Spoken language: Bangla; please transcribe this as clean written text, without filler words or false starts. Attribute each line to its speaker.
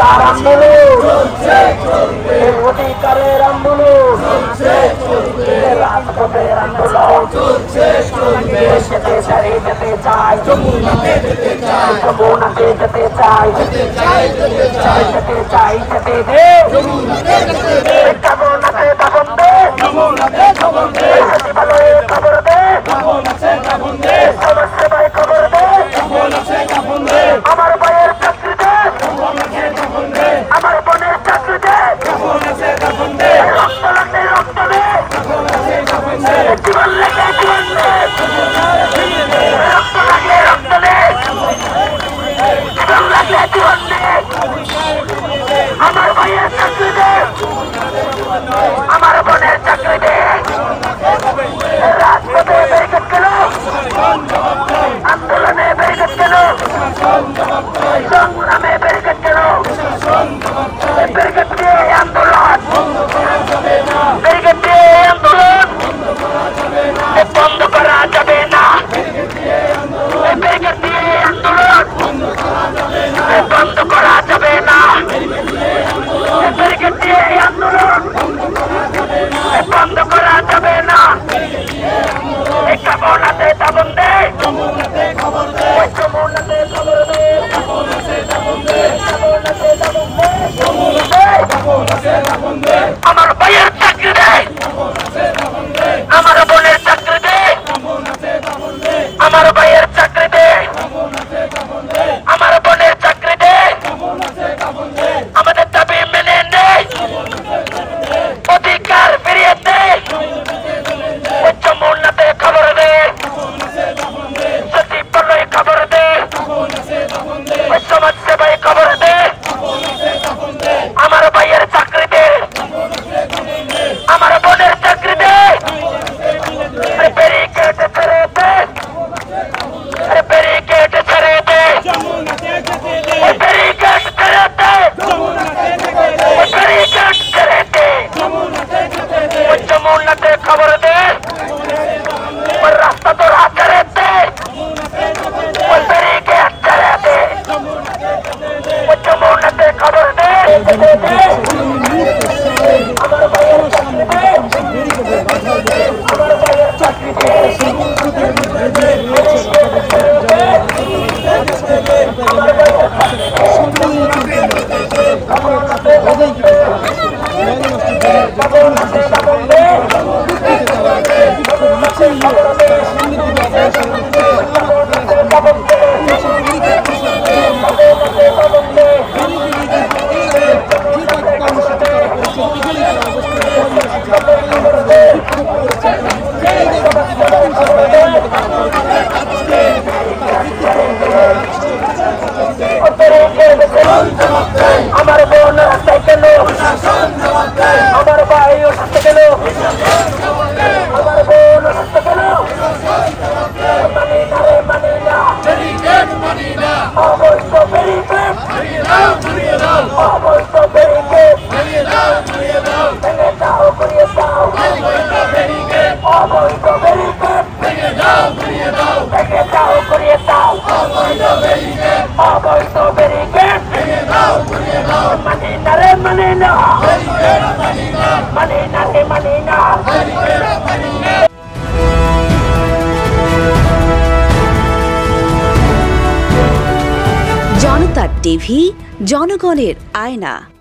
Speaker 1: অধিকার আন্দোলন অধিকারের আন্দোলন রাজপথের আন্দোলন যেতে চাই যেতে চাই যমুনাতে যেতে চাই যেতে চাই যেতে দে যমুনাতে দাবন দে সচিবালয়ে খবর দে সমাজসেবায় খবর দে আমার ভাইয়ের চাকরি দে আমার বোনের চাকরি দে রক্ত লাগলে রক্ত দে জীবন লাগলে জীবন দে রক্ত লাগলে রক্ত দে জীবন লাগলে জীবন দে আমার ভাইয়ের চাকরি দে আমার বোনের চাকরি দে রাজপথে ব্যারিকেড কেন আন্দোলনে ব্যারিকেড কেন সংগ্রামে ব্যারিকেড কেন ব্যারিকেড দিয়ে আন্দোলন ব্যারিকেড দিয়ে আন্দোলন বন্ধ করা যাবে না ব্যারিকেড দিয়ে আন্দোলন বন্ধ করা যাবে না ব্যারিকেড দিয়ে আন্দোলন বন্ধ করা যাবে না যমুনাতে দাবন দে যমুনাতে খবর দে আমার ভাইয়ের চাকরি দে আমার বোনের চাকরি দে আমার ভাইয়ের চাকরি দে আমার বোনের চাকরি দে আমাদের দাবি মেনে নে অধিকার ফিরিয়ে দে যমুনাতে খবর দে সচিবালয়ে খবর দে সমাজসেবায় খবর দে আমার ভাইয়ের চাকরি দে আমার বোনের চাকরি দে ব্যারিকেড ছেড়ে দে ব্যারিকেড ছেড়ে দে ব্যারিকেড ছেড়ে দে ব্যারিকেড ছেড়ে দে যমুনাতে খবর দে রাস্তা তো রাত ছেড়ে দে ব্যারিকেড ছেড়ে দে যমুনাতে খবর দে আমার ভাইয়ের চাকরি দে আমার ভাইয়ের চাকরি দে আমার বোন রাস্তায় কেন আমার ভাই অসুস্থ কেন আমার বোন অসুস্থ কেন অবৈধ ব্যারিকেড অবৈধ ব্যারিকেড ভেঙে দাও ঘুরিয়ে দাও অবৈধ ব্যারিকেড ভেঙে দাও ঘুরিয়ে দাও অবৈধ ব্যারিকেড মানি না রে মানি না মানি না
Speaker 2: জনতা টিভি, জনগণের আয়না।